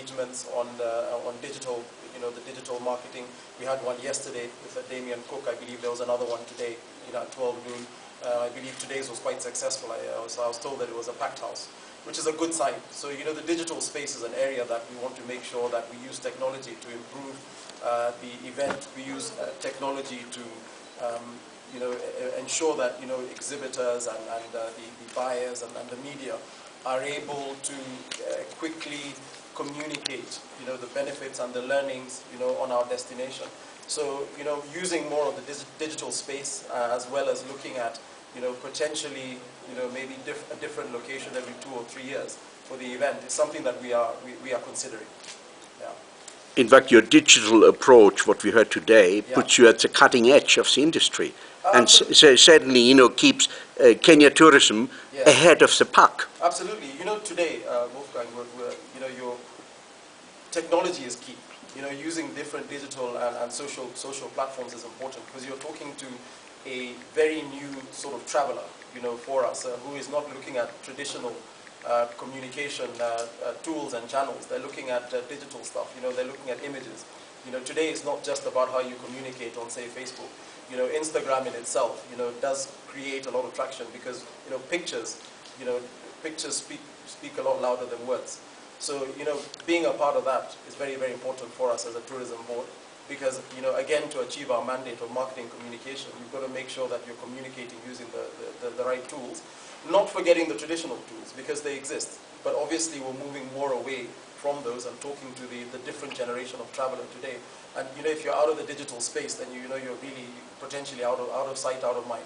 engagements on digital, the digital marketing. We had one yesterday with Damien Cook. I believe there was another one today, at 12 noon. I believe today's was quite successful. I was told that it was a packed house, which is a good sign. So, the digital space is an area that we want to make sure that we use technology to improve the event. We use technology to, ensure that, exhibitors and the buyers and the media are able to quickly communicate, the benefits and the learnings, on our destination. So, using more of the digital space as well as looking at, potentially, maybe a different location every 2 or 3 years for the event is something that we are considering. Yeah. In fact, your digital approach, what we heard today, puts you at the cutting edge of the industry, and certainly, keeps Kenya tourism ahead of the puck. Absolutely. Today, Wolfgang, your technology is key. Using different digital and social platforms is important because you're talking to a very new sort of traveler, for us, who is not looking at traditional communication tools and channels. They're looking at digital stuff. They're looking at images. Today it's not just about how you communicate on, say, Facebook. Instagram in itself, does create a lot of traction because, pictures speak a lot louder than words. So, being a part of that is very, very important for us as a tourism board because, again, to achieve our mandate of marketing communication, you've got to make sure that you're communicating using the right tools, not forgetting the traditional tools because they exist. But obviously, we're moving more away from those and talking to the different generation of traveler today. And, if you're out of the digital space, then, you're really potentially out of sight, out of mind.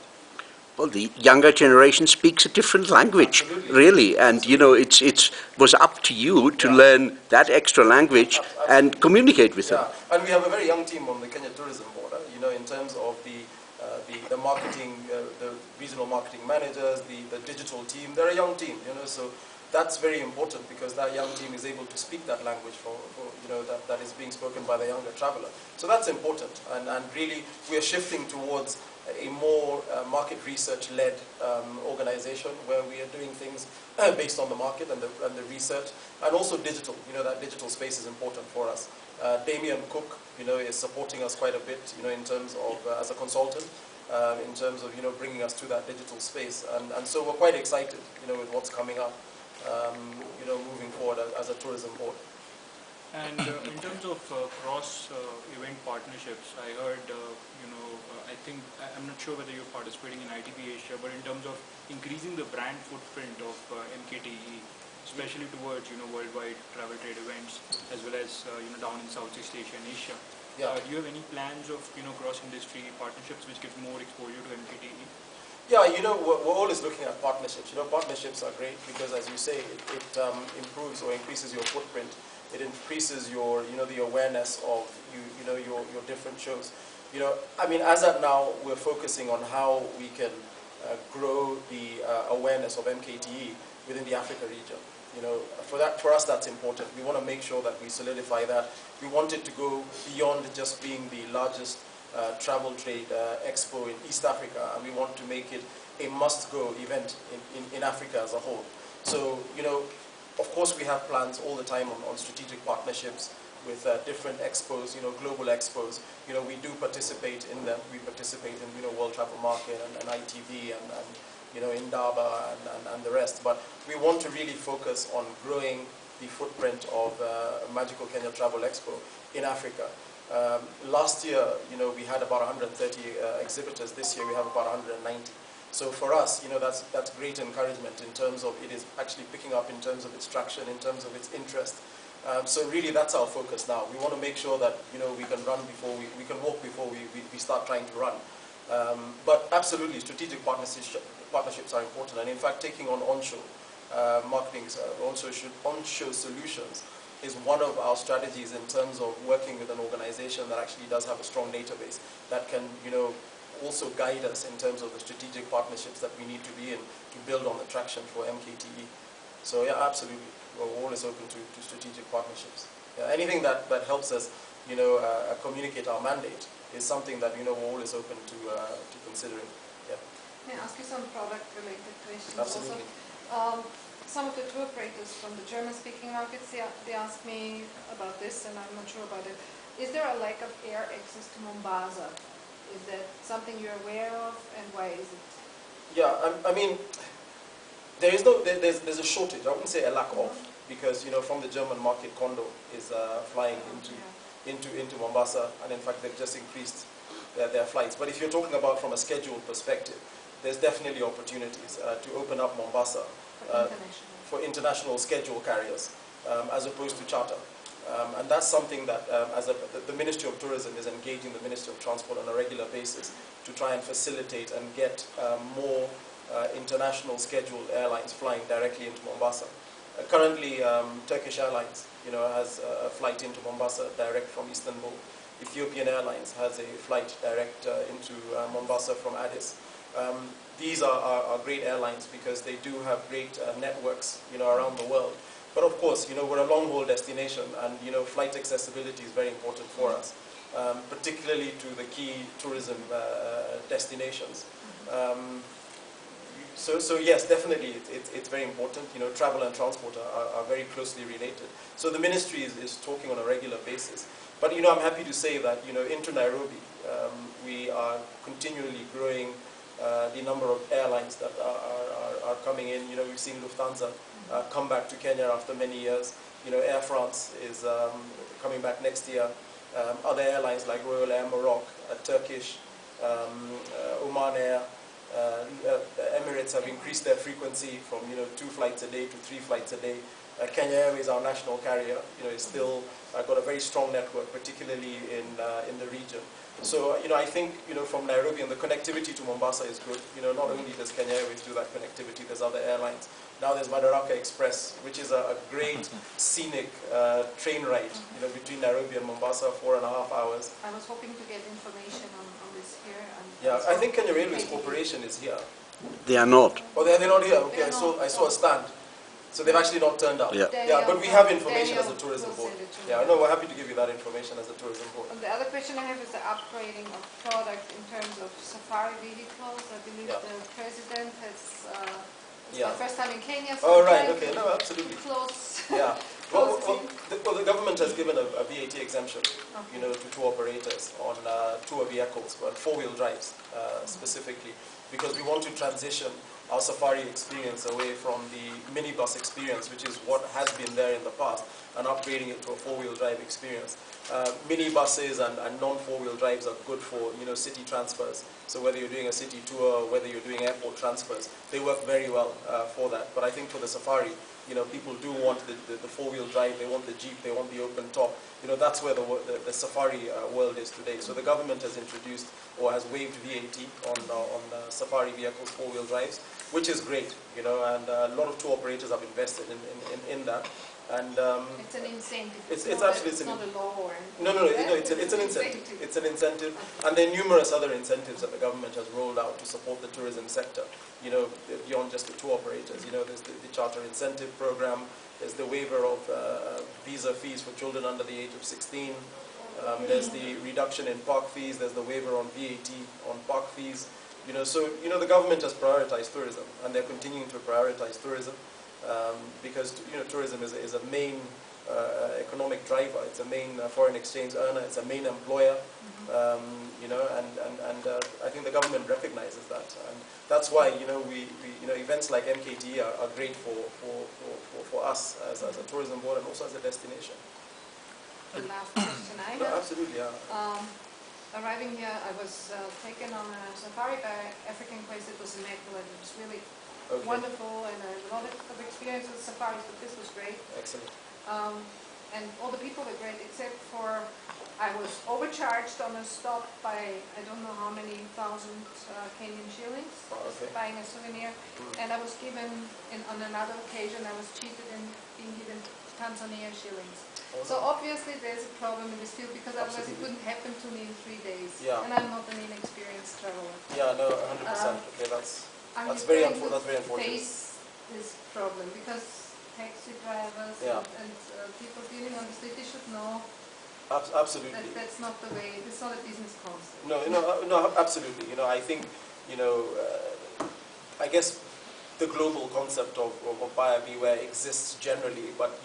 Well, the younger generation speaks a different language, really, and it was up to you to learn that extra language and communicate with them. And we have a very young team on the Kenya Tourism Board, in terms of the marketing, the regional marketing managers, the digital team. They're a young team, so that's very important because that young team is able to speak that language for that is being spoken by the younger traveler. So that's important, and really we are shifting towards a more market research-led organization where we are doing things based on the market and the research, and also digital. That digital space is important for us. Damien Cook, is supporting us quite a bit, in terms of as a consultant, in terms of bringing us to that digital space, and so we're quite excited, with what's coming up, moving forward as a tourism board. And in terms of cross-event partnerships, I heard, I'm not sure whether you're participating in ITB Asia, but in terms of increasing the brand footprint of MKTE, especially towards, worldwide travel trade events, as well as, down in Southeast Asia and Asia. Yeah. Do you have any plans of, cross-industry partnerships which gives more exposure to MKTE? Yeah, we're always looking at partnerships. Partnerships are great because, as you say, it improves or increases your footprint. It increases your, the awareness of your different shows. As of now, we're focusing on how we can grow the awareness of MKTE within the Africa region. For us, that's important. We want to make sure that we solidify that. We want it to go beyond just being the largest travel trade expo in East Africa, and we want to make it a must-go event in Africa as a whole. So, of course, we have plans all the time on strategic partnerships with different expos, global expos. We do participate in them. We participate in, World Travel Market and ITV and Indaba and the rest. But we want to really focus on growing the footprint of Magical Kenya Travel Expo in Africa. Last year, we had about 130 exhibitors. This year, we have about 190. So for us, that's great encouragement in terms of it is actually picking up in terms of its traction, in terms of its interest. So really, that's our focus now. We want to make sure that we can run before we can walk before we start trying to run. But absolutely, strategic partnerships are important. And in fact, taking on onshore marketing, onshore solutions is one of our strategies in terms of working with an organization that actually does have a strong database that can, also guide us in terms of the strategic partnerships that we need to be in to build on the traction for MKTE. So yeah, absolutely, we're always open to strategic partnerships. Yeah, anything that helps us, communicate our mandate is something that we're always open to considering. Yeah. May I ask you some product-related questions? Absolutely. Also? some of the tour operators from the German-speaking markets, they ask me about this, and I'm not sure about it. Is there a lack of air access to Mombasa? Is that something you're aware of, and why is it? Yeah, I mean, there's a shortage. I wouldn't say a lack of, because from the German market, Condor is flying into Mombasa, and in fact they've just increased their flights. But if you're talking about from a schedule perspective, there's definitely opportunities to open up Mombasa for international schedule carriers as opposed to charter. And that's something that the Ministry of Tourism is engaging the Ministry of Transport on a regular basis to try and facilitate and get more international scheduled airlines flying directly into Mombasa. Currently, Turkish Airlines has a flight into Mombasa direct from Istanbul. Ethiopian Airlines has a flight direct into Mombasa from Addis. These are great airlines because they do have great networks around the world. But of course, we're a long-haul destination, and flight accessibility is very important for us, particularly to the key tourism destinations. So yes, definitely it's very important. Travel and transport are very closely related. So the ministry is talking on a regular basis. But I'm happy to say that into Nairobi, we are continually growing the number of airlines that are coming in. We've seen Lufthansa come back to Kenya after many years. Air France is coming back next year. Other airlines like Royal Air Maroc, Turkish, Oman Air, Emirates have increased their frequency from 2 flights a day to 3 flights a day. Kenya Airways, our national carrier, is still got a very strong network, particularly in the region. So I think from Nairobi, and the connectivity to Mombasa is good. Not only does Kenya Airways do that connectivity, there's other airlines. Now there's Madaraka Express, which is a great scenic train ride between Nairobi and Mombasa, 4.5 hours. I was hoping to get information on this here. Yeah, I think Kenya Railways Corporation is here. They are not. Oh, they're not here. Okay, I saw a stand. So they've actually not turned up. Yeah. Yeah, but we have information as a tourism board. Yeah, no, we're happy to give you that information as a tourism board. And the other question I have is the upgrading of product in terms of safari vehicles. I believe the president has. It's my first time in Kenya. So right. Okay. No, absolutely. Close. Yeah. Well, the government has given a VAT exemption, to tour operators on tour vehicles, well, 4-wheel drives specifically, because we want to transition our safari experience away from the minibus experience, which is what has been there in the past, and upgrading it to a 4-wheel drive experience. Minibuses and non-4-wheel drives are good for city transfers. So whether you're doing a city tour, whether you're doing airport transfers, they work very well for that. But I think for the safari, people do want the 4-wheel drive, they want the Jeep, they want the open top. That's where the safari world is today. So the government has introduced or has waived VAT on safari vehicles, 4-wheel drives, which is great, and a lot of tour operators have invested in that. And it's an incentive. It's absolutely not a law or no, it's an incentive. It's an incentive, and there are numerous other incentives that the government has rolled out to support the tourism sector. Beyond just the tour operators. There's the charter incentive program. There's the waiver of visa fees for children under the age of 16. There's the reduction in park fees. There's the waiver on VAT on park fees. So the government has prioritized tourism, and they're continuing to prioritize tourism. Because tourism is a main economic driver. It's a main foreign exchange earner. It's a main employer. And I think the government recognizes that, and that's why we events like MKTE are great for us as a tourism board and also as a destination. The last question I have. Absolutely, yeah. Arriving here, I was taken on a safari by African Quest. It was immaculate. It was really wonderful, and a lot of experience with safaris, but this was great. Excellent. And all the people were great, except for I was overcharged on a stop by I don't know how many thousand Kenyan shillings, buying a souvenir, and I was given, on another occasion, I was cheated in being given Tanzania shillings. So obviously there's a problem in this field, because otherwise it wouldn't happen to me in 3 days. Yeah. And I'm not an inexperienced traveler. Yeah, no, 100%. Okay, that's very unfortunate. Face this problem, because taxi drivers and people dealing on the street, they should know. Absolutely. That's not the way. It's not a business concept. No, absolutely. I think, I guess the global concept of buyer beware exists generally, but